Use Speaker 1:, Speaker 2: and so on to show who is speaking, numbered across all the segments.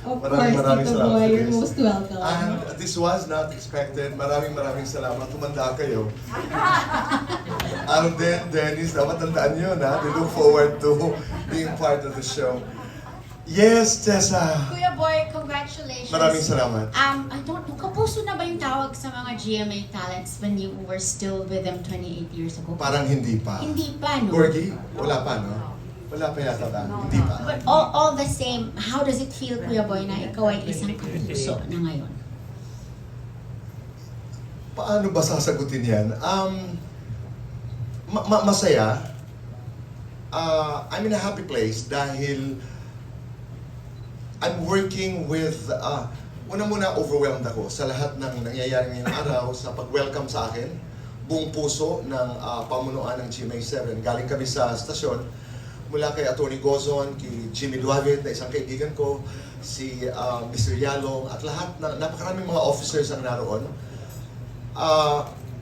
Speaker 1: Of
Speaker 2: Maraming
Speaker 1: course, Tito Boy, you're
Speaker 2: this.
Speaker 1: most welcome.
Speaker 2: And this was not expected. Maraming salamat. Tumanda kayo. Alden, Dennis, dapat tandaan nyo na. They look forward to being part of the show. Yes, Tessa.
Speaker 3: Kuya Boy, congratulations.
Speaker 2: Maraming salamat.
Speaker 3: I don't know, Kapuso na ba yung tawag sa mga GMA talents when you were still with them 28 years ago?
Speaker 2: Parang hindi pa.
Speaker 3: Hindi pa, no?
Speaker 2: Gorgie? Wala pa, no? Wala pa yata ba? Hindi pa.
Speaker 3: But all the same, how does it feel, Kuya Boy, na ikaw ay isang Kapuso na ngayon?
Speaker 2: Paano ba sasagutin yan? Masaya. I'm in a happy place dahil I'm working with, una overwhelmed ako sa lahat ng nangyayari ngayong araw sa pag-welcome sa akin. Buong puso ng pamunuan ng GMA7. Galing kami sa stasyon, mula kay Atty. Gozon, kay Jimmy Duavit na isang kaibigan ko, si Mr. Yalong, at lahat ng napakaraming mga officers ang naroon.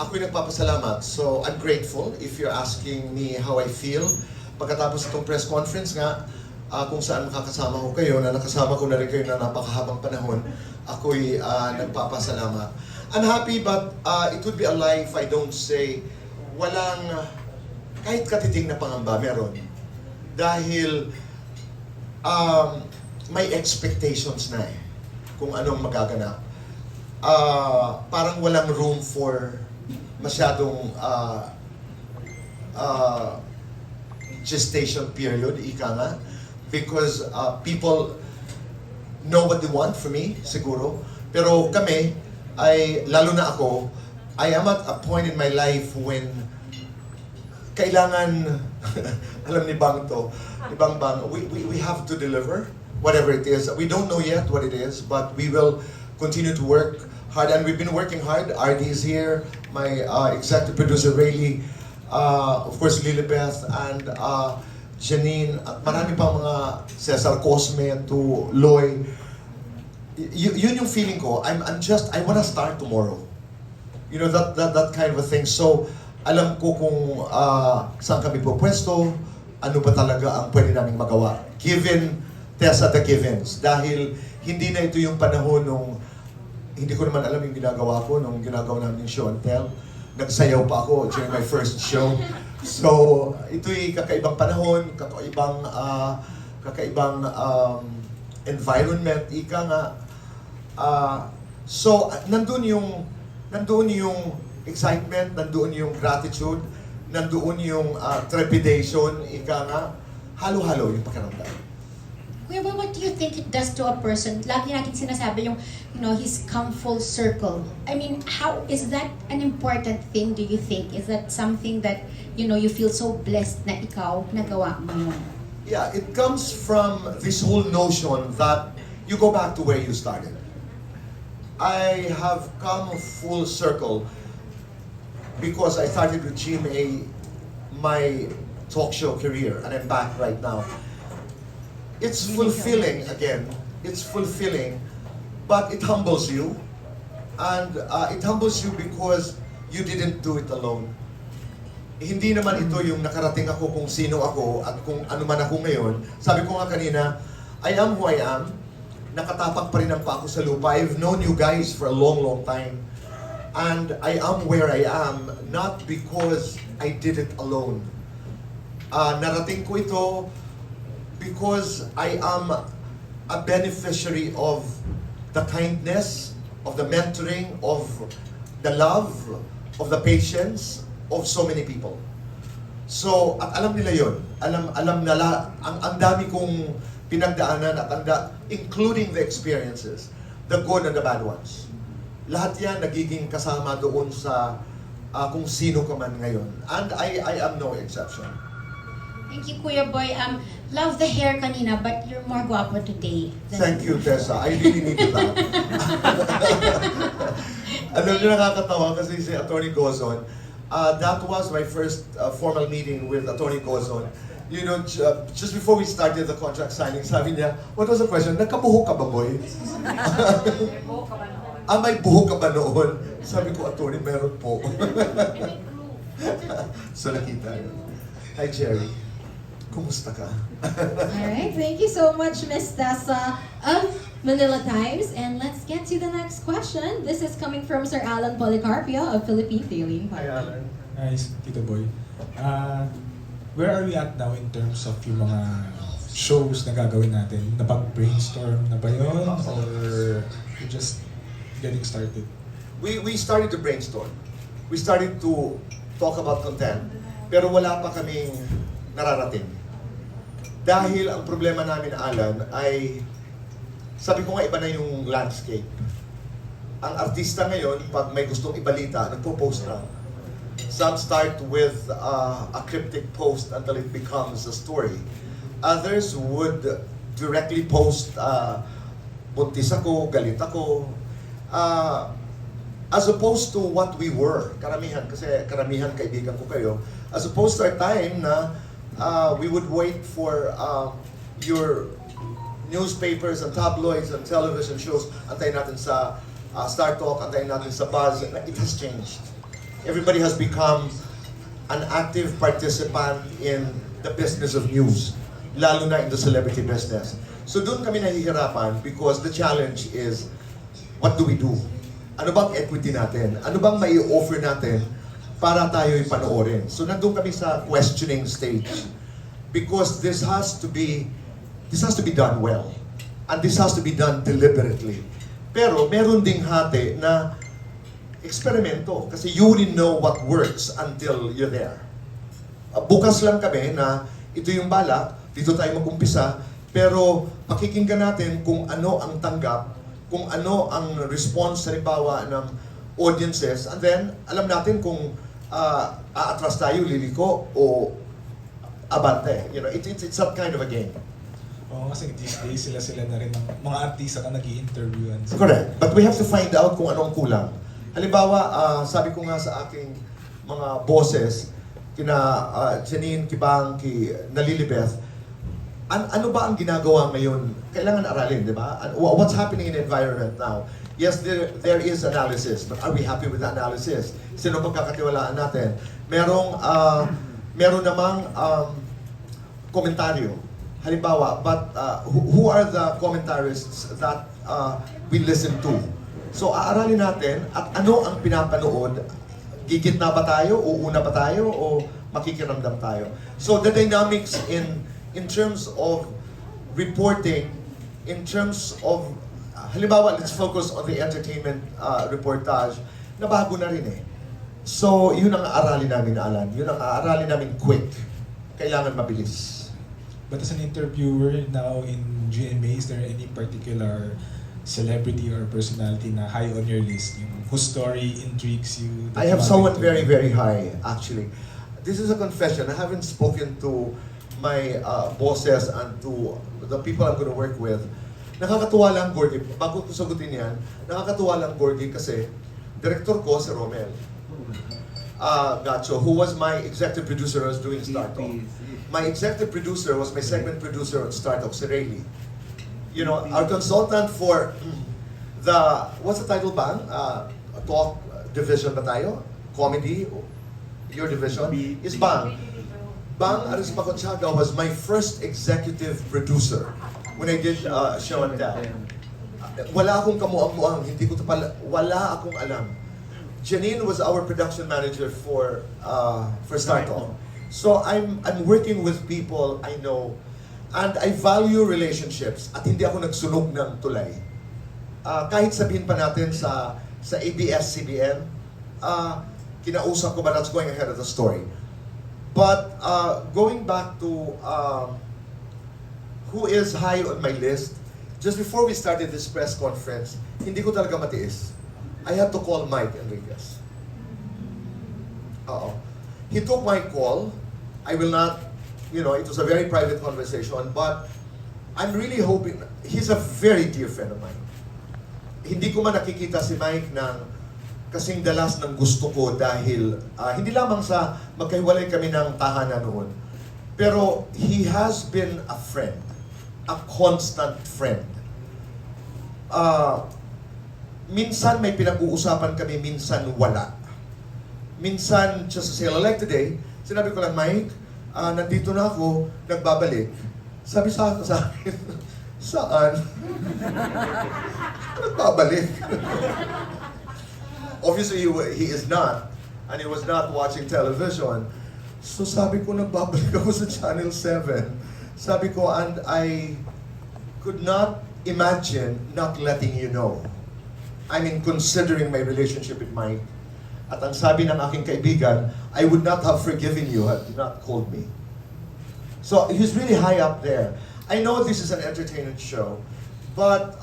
Speaker 2: Ako'y nagpapasalamat. So, I'm grateful if you're asking me how I feel. Pagkatapos itong press conference nga, kung saan makakasama ko kayo, na nakasama ko na rin kayo na napakahabang panahon, ako'y nagpapasalamat. I'm happy, but it would be a lie if I don't say walang kahit katiting na pangamba meron. Dahil may expectations na kung anong magaganap. Parang walang room for masyadong gestation period, ika nga. Because people know what they want from me, siguro. Pero kami, lalo na ako, I am at a point in my life when kailangan, alam ni Bang to, ni Bang, we have to deliver whatever it is. We don't know yet what it is, but we will continue to work hard. And we've been working hard. RD is here, my executive producer, Rayleigh, of course, Lilibeth, and Janine, at marami pang mga Cesar Cosme to Loy. Yun yung feeling ko. I wanna start tomorrow. You know, that kind of a thing. So, alam ko kung saan kami pupwesto, ano ba talaga ang pwede naming magawa. Given, Tessa, the givens. Dahil hindi na ito yung panahon nung hindi ko naman alam yung ginagawa ko nung ginagawa namin yung show and tell. Nagsayaw pa ako during my first show. So, ito'y kakaibang panahon, kakaibang environment, ika nga. So, nandun yung excitement, nandun yung gratitude, nandun yung trepidation, ika nga. Halo-halo yung pakiramdam.
Speaker 3: Kuya Boy, what do you think it does to a person? Lagi natin sinasabi yung, he's come full circle. I mean, how is that an important thing, do you think? Is that something that, you feel so blessed na ikaw nagawa mo yun?
Speaker 2: Yeah, it comes from this whole notion that you go back to where you started. I have come full circle because I started with GMA, my talk show career, and I'm back right now. It's fulfilling, again. It's fulfilling, but it humbles you. And it humbles you because you didn't do it alone. Hindi naman ito yung nakarating ako kung sino ako at kung ano man ako ngayon. Sabi ko nga kanina, I am who I am. Nakatapak pa rin ang pa ako sa lupa. I've known you guys for a long, long time. And I am where I am, not because I did it alone. Narating ko ito because I am a beneficiary of the kindness, of the mentoring, of the love, of the patience of so many people. So, at alam nila yun. Alam nila, ang dami kong pinagdaanan at including the experiences, the good and the bad ones. Lahat yan nagiging kasama doon sa kung sino ka man ngayon. And I am no exception.
Speaker 3: Thank you, Kuya Boy. Love the hair kanina, but you're more guapo today.
Speaker 2: Thank you, Tessa. I really needed that. Alam niyo, nakakatawa kasi si Atty. Gozon, that was my first formal meeting with Atty. Gozon. Just before we started the contract signing, sabi niya, what was the question? Nagkabuhok ka ba, boy? May buhok ka ba noon? Sabi ko, Atty., meron po. So nakita yun. Hi, Jerry. Kumusta ka?
Speaker 1: Alright, thank you so much, Miss Tessa. Manila Times. And let's get to the next question. This is coming from Sir Alan Policarpio of Philippine Daily.
Speaker 4: Hi, Alan.
Speaker 5: Nice, Tito Boy. Where are we at now in terms of yung mga shows na gagawin natin? Napag-brainstorm na ba yun? Or we're just getting started?
Speaker 2: We started to brainstorm. We started to talk about content, pero wala pa kaming nararating. Dahil ang problema namin, Alan, ay sabi ko nga iba na yung landscape. Ang artista ngayon, pag may gustong ibalita, nagpo-post na. Some start with a cryptic post until it becomes a story. Others would directly post, buntis ako, galit ako. As opposed to what we were, karamihan, kasi karamihan kaibigan ko kayo, as opposed to our time na we would wait for your newspapers and tabloids and television shows, antayin natin sa Star Talk, antayin natin sa Buzz. It has changed. Everybody has become an active participant in the business of news, lalo na in the celebrity business. So doon kami nahihirapan because the challenge is, what do we do? Ano bang equity natin? Ano bang mai-offer natin para tayo'y panoorin? So nandun kami sa questioning stage because this has to be done well and this has to be done deliberately. Pero meron ding hati na eksperimento kasi you wouldn't know what works until you're there. Bukas lang kami na ito yung balak, dito tayo mag-umpisa, pero pakikinggan natin kung ano ang tanggap, kung ano ang response halimbawa ng audiences, and then alam natin kung aatras tayo, liliko, o abante. You know, it's that kind of a game.
Speaker 5: Oo, kasi these days sila na rin ng mga artista na nag-i-interviewan.
Speaker 2: Correct. But we have to find out kung anong kulang. Halimbawa, sabi ko nga sa aking mga bosses, kina Janine, Kibang, Nalilibeth, ano ba ang ginagawa ngayon? Kailangan aralin, di ba? What's happening in the environment now? Yes, there is analysis, but are we happy with the analysis? Sino pagkakatiwalaan natin? Meron namang komentaryo. Halimbawa, but who are the commentarists that we listen to? So, aaralin natin at ano ang pinapanood. Gigit na ba tayo? Uuna ba tayo? O makikiramdam tayo? So, the dynamics in terms of reporting, in terms of, halimbawa, let's focus on the entertainment reportage, na bago na rin eh. So, yun ang aaralin namin, Alan. Yun ang aaralin namin quick. Kailangan mabilis.
Speaker 5: But as an interviewer now in GMA, is there any particular celebrity or personality na high on your list? Yung whose story intrigues you?
Speaker 2: I have someone very, very high, actually. This is a confession. I haven't spoken to my bosses and to the people I'm going to work with. Nakakatuwa lang, Gorgie. Bago ko sagutin yan, nakakatuwa lang, Gorgie, kasi director ko si Romel Gacho, who was my executive producer I was doing Star Talk. My executive producer was my segment producer on Star Talk, si Rayleigh. You know, our consultant for the, what's the title ba? Talk division ba tayo? Comedy? Your division? Is Bang. Bang Arispaconchaga was my first executive producer when I did Show and Tell. Wala akong kamuang-muang, hindi ko wala akong alam. Janine was our production manager for Star Talk. So I'm working with people I know, and I value relationships at hindi ako nagsunog ng tulay. Kahit sabihin pa natin sa ABS-CBN, kinausap ko ba that's going ahead of the story. But going back to who is high on my list, just before we started this press conference, hindi ko talaga matiis. I had to call Mike Enriquez. He took my call. I will not, you know, it was a very private conversation, but I'm really hoping, he's a very dear friend of mine. Hindi ko man nakikita si Mike ng kasing dalas ng gusto ko dahil hindi lamang sa magkahiwalay kami ng tahanan noon, pero he has been a friend, a constant friend. Minsan may pinag-uusapan kami, minsan wala. Minsan, just to say, like today, sinabi ko lang, Mike, nandito na ako, nagbabalik. Sabi sa akin, Saan? Nagbabalik. Obviously, he is not. And he was not watching television. So sabi ko, nagbabalik ako sa Channel 7. Sabi ko, and I could not imagine not letting you know. I mean, considering my relationship with Mike. At ang sabi ng aking kaibigan, I would not have forgiven you had you not called me. So he's really high up there. I know this is an entertainment show, but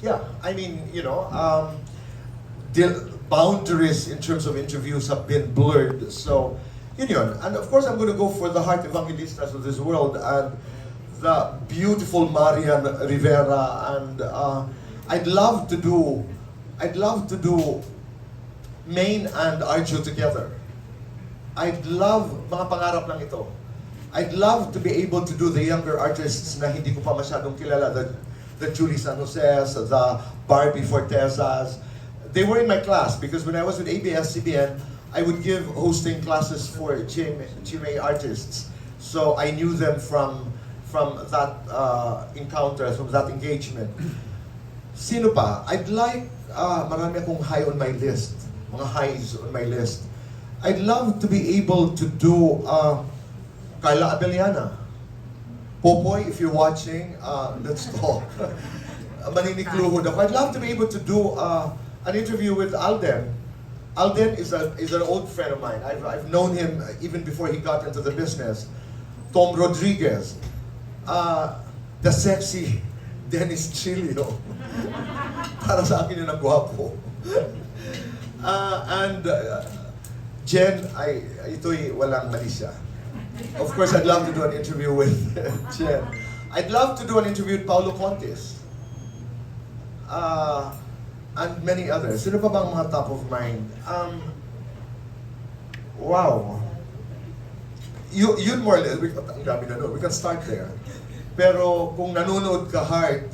Speaker 2: yeah, I mean, you know, the boundaries in terms of interviews have been blurred. So, yun. And of course, I'm going to go for the heart evangelistas of this world and the beautiful Marian Rivera. And I'd love to do Main and Arjo together. I'd love, mga pangarap lang ito. I'd love to be able to do the younger artists na hindi ko pa masyadong kilala, the Julie San Jose's, the Barbie Fortezas. They were in my class because when I was with ABS-CBN, I would give hosting classes for GMA artists. So I knew them from that encounter, from that engagement. Sino pa? I'd like, marami akong high on my list, mga highs on my list. I'd love to be able to do Carla Abellana. Popoy, if you're watching, let's talk. Maninikluhod ako. I'd love to be able to do an interview with Alden. Alden is an old friend of mine. I've known him even before he got into the business. Tom Rodriguez. The sexy Dennis Chilio. Para sa akin yun ang gwapo. And Jen, ito'y walang mali siya. Of course, I'd love to do an interview with Jen. I'd love to do an interview with Paulo Contes. And many others. Sino pa bang mga top of mind? Wow. Yun more or less, ang dami na we can start there. Pero kung nanonood ka hard,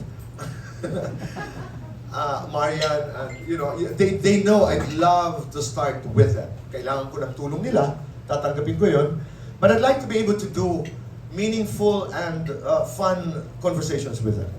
Speaker 2: Marian, you know, they know I'd love to start with them. Kailangan ko ng tulong nila, tatanggapin ko yun. But I'd like to be able to do meaningful and fun conversations with them.